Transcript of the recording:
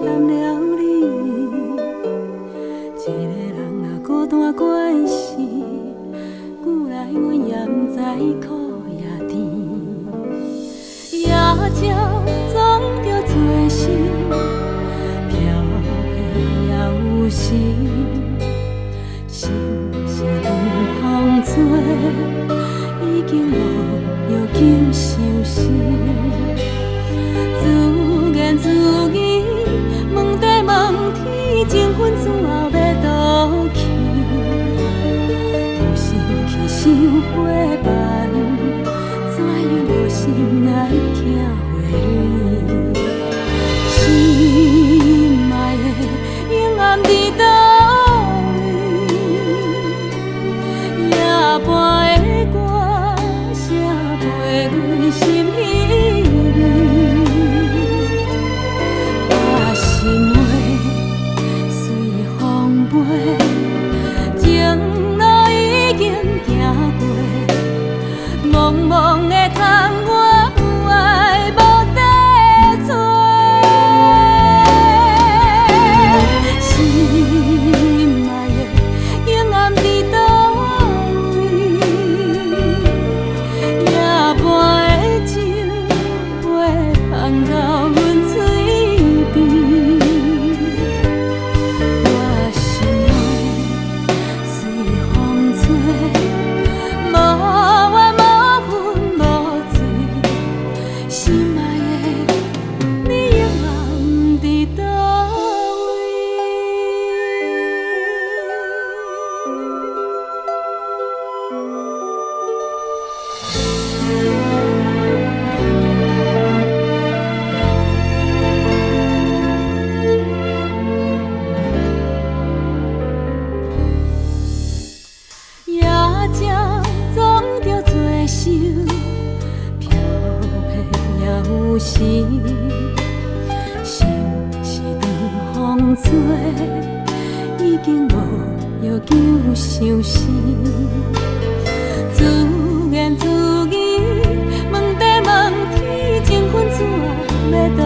欠了你。一个人若孤单惯死，久来阮也不知苦也甜。夜鸟总着做事，飘泊也有时。心是长风吹，已经无药救伤心。自言自语，问地问天，情分最后要倒去？有心去想花瓣，怎样无心来听花蕊？心爱的永暗伫倒位？夜半的歌，写袂阮心稀微。把心话随风飞，情路已经行过，茫茫的空我有爱无地找。心爱的永暗伫倒位？夜半的酒会香到阮嘴边。我心话随风吹，无怨无分无罪。心爱的你永暗伫倒位？夜鸟总着做愁，飘泊也有时。心是长风吹，已经无药救伤心。自言自语，问地问天，情分怎要倒